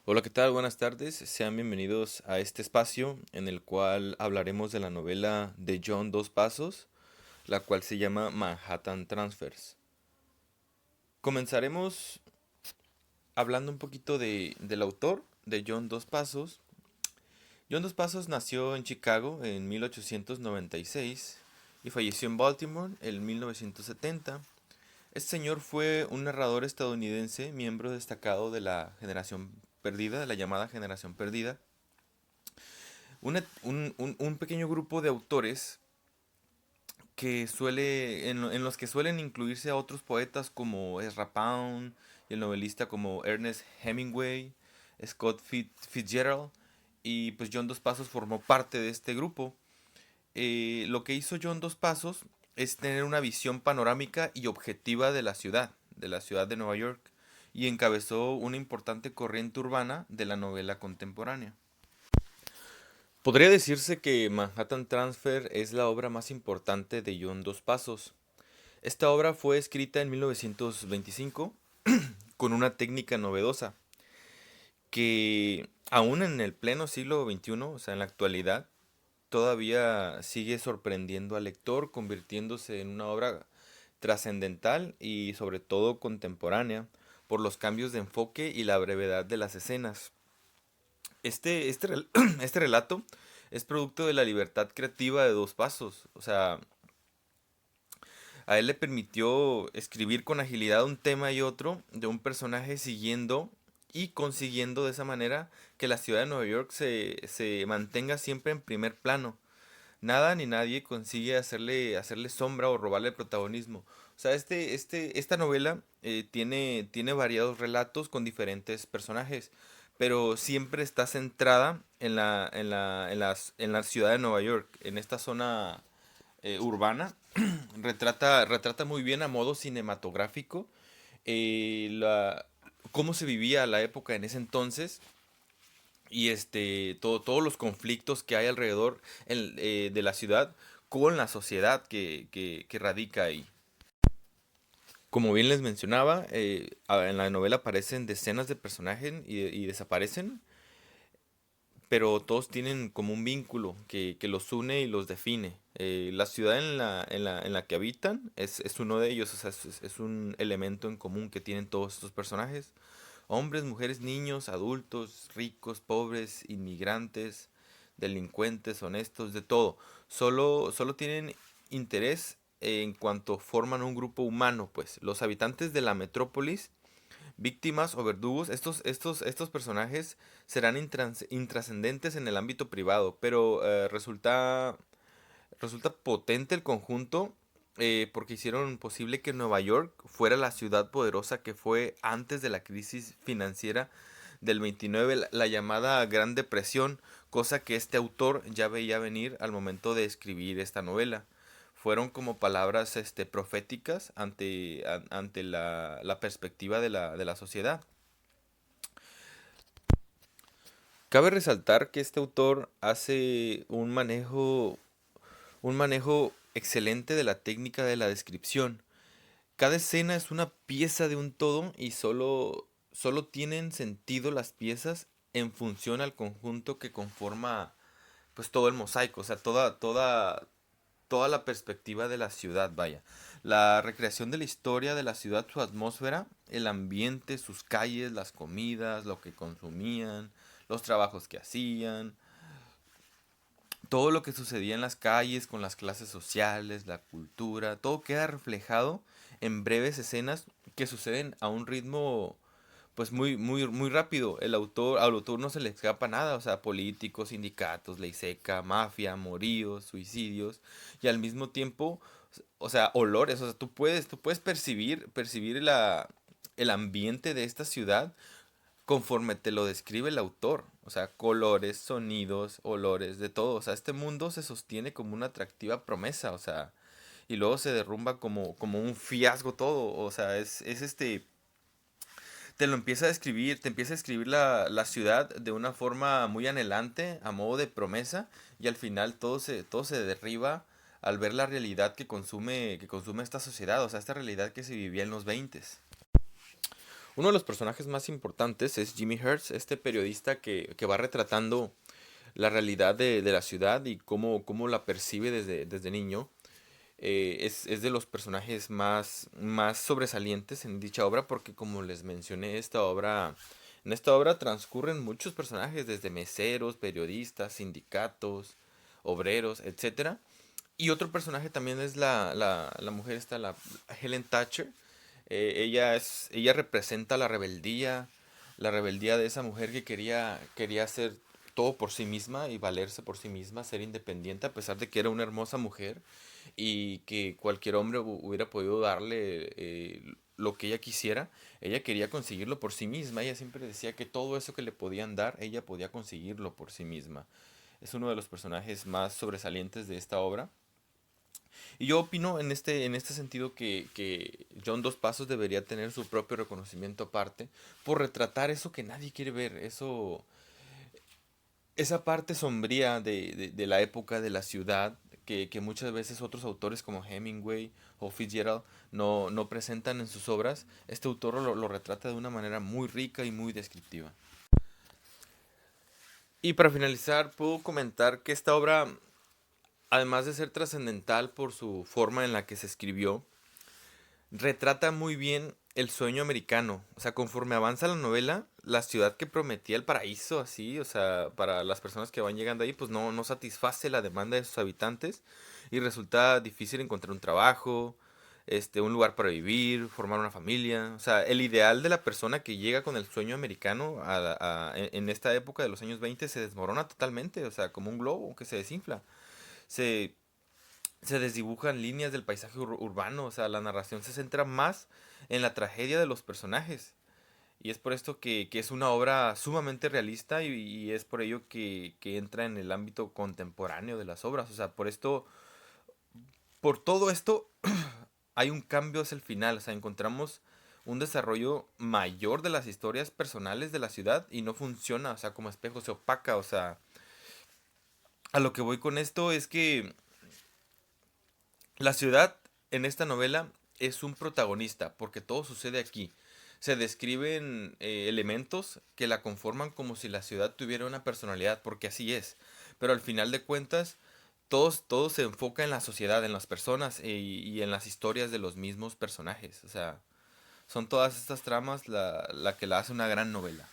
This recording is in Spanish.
Hola, ¿qué tal? Buenas tardes. Sean bienvenidos a este espacio en el cual hablaremos de la novela de John Dos Pasos, la cual se llama Manhattan Transfers. Comenzaremos hablando un poquito del autor de John Dos Pasos. John Dos Pasos nació en Chicago en 1896 y falleció en Baltimore en 1970. Este señor fue un narrador estadounidense, miembro destacado de la generación perdida, de la llamada generación perdida. Un pequeño grupo de autores en los que suelen incluirse a otros poetas como Ezra Pound y el novelista como Ernest Hemingway, Fitzgerald, y pues John Dos Pasos formó parte de este grupo. Lo que hizo John Dos Pasos es tener una visión panorámica y objetiva de la ciudad de Nueva York, y encabezó una importante corriente urbana de la novela contemporánea. Podría decirse que Manhattan Transfer es la obra más importante de John Dos Pasos. Esta obra fue escrita en 1925 con una técnica novedosa que aún en el pleno siglo XXI, o sea, en la actualidad, todavía sigue sorprendiendo al lector, convirtiéndose en una obra trascendental y sobre todo contemporánea por los cambios de enfoque y la brevedad de las escenas. Este relato es producto de la libertad creativa de Dos Pasos. O sea, a él le permitió escribir con agilidad un tema y otro de un personaje siguiendo y consiguiendo de esa manera que la ciudad de Nueva York se mantenga siempre en primer plano. Nada ni nadie consigue hacerle sombra o robarle el protagonismo. O sea, esta novela tiene variados relatos con diferentes personajes, pero siempre está centrada en la ciudad de Nueva York, en esta zona urbana. Retrata muy bien a modo cinematográfico cómo se vivía la época en ese entonces y todos los conflictos que hay alrededor de la ciudad con la sociedad que radica ahí. Como bien les mencionaba, en la novela aparecen decenas de personajes y desaparecen, pero todos tienen como un vínculo que los une y los define. La ciudad en la que habitan es uno de ellos, o sea, es un elemento en común que tienen todos estos personajes. Hombres, mujeres, niños, adultos, ricos, pobres, inmigrantes, delincuentes, honestos, de todo. Solo tienen interés en cuanto forman un grupo humano, pues. Los habitantes de la metrópolis, víctimas o verdugos, estos personajes serán intrascendentes en el ámbito privado, pero resulta potente el conjunto porque hicieron posible que Nueva York fuera la ciudad poderosa que fue antes de la crisis financiera del 29, la llamada Gran Depresión, cosa que este autor ya veía venir al momento de escribir esta novela. Fueron como palabras proféticas ante la perspectiva de la sociedad. Cabe resaltar que este autor hace un manejo excelente de la técnica de la descripción. Cada escena es una pieza de un todo y solo tienen sentido las piezas en función al conjunto que conforma pues todo el mosaico, o sea, toda la perspectiva de la ciudad, vaya. La recreación de la historia de la ciudad, su atmósfera, el ambiente, sus calles, las comidas, lo que consumían, los trabajos que hacían, todo lo que sucedía en las calles con las clases sociales, la cultura, todo queda reflejado en breves escenas que suceden a un ritmo pues muy rápido. Al autor no se le escapa nada, o sea, políticos, sindicatos, ley seca, mafia, moríos, suicidios y al mismo tiempo, o sea, olores, o sea, tú puedes percibir el ambiente de esta ciudad conforme te lo describe el autor. O sea, colores, sonidos, olores, de todo. O sea, este mundo se sostiene como una atractiva promesa. O sea, y luego se derrumba como un fiasco todo. O sea, te lo empieza a describir, te empieza a escribir la ciudad de una forma muy anhelante, a modo de promesa, y al final todo se derriba al ver la realidad que consume esta sociedad. O sea, esta realidad que se vivía en los 20. Uno de los personajes más importantes es Jimmy Hertz, este periodista que va retratando la realidad de la ciudad y cómo la percibe desde niño. Es de los personajes más sobresalientes en dicha obra porque como les mencioné, en esta obra transcurren muchos personajes, desde meseros, periodistas, sindicatos, obreros, etcétera. Y otro personaje también es la mujer esta, la Helen Thatcher. Ella representa la rebeldía de esa mujer que quería hacer todo por sí misma y valerse por sí misma, ser independiente a pesar de que era una hermosa mujer y que cualquier hombre hubiera podido darle lo que ella quisiera. Ella quería conseguirlo por sí misma. Ella siempre decía que todo eso que le podían dar, ella podía conseguirlo por sí misma. Es uno de los personajes más sobresalientes de esta obra. Y yo opino en este sentido que John Dos Pasos debería tener su propio reconocimiento aparte por retratar eso que nadie quiere ver, esa parte sombría de la época de la ciudad que muchas veces otros autores como Hemingway o Fitzgerald no presentan en sus obras. Este autor lo retrata de una manera muy rica y muy descriptiva. Y para finalizar, puedo comentar que esta obra, además de ser trascendental por su forma en la que se escribió, retrata muy bien el sueño americano. O sea, conforme avanza la novela, la ciudad que prometía el paraíso, así, o sea, para las personas que van llegando ahí, pues no satisface la demanda de sus habitantes y resulta difícil encontrar un trabajo, un lugar para vivir, formar una familia. O sea, el ideal de la persona que llega con el sueño americano en esta época de los años 20 se desmorona totalmente, o sea, como un globo que se desinfla. Se, se desdibujan líneas del paisaje urbano, o sea, la narración se centra más en la tragedia de los personajes. Y es por esto que es una obra sumamente realista y es por ello que entra en el ámbito contemporáneo de las obras. O sea, por todo esto hay un cambio hacia el final. O sea, encontramos un desarrollo mayor de las historias personales de la ciudad y no funciona, o sea, como espejo, se opaca. O sea, a lo que voy con esto es que la ciudad en esta novela es un protagonista, porque todo sucede aquí. Se describen elementos que la conforman como si la ciudad tuviera una personalidad, porque así es. Pero al final de cuentas, todo se enfoca en la sociedad, en las personas y en las historias de los mismos personajes. O sea, son todas estas tramas la que la hace una gran novela.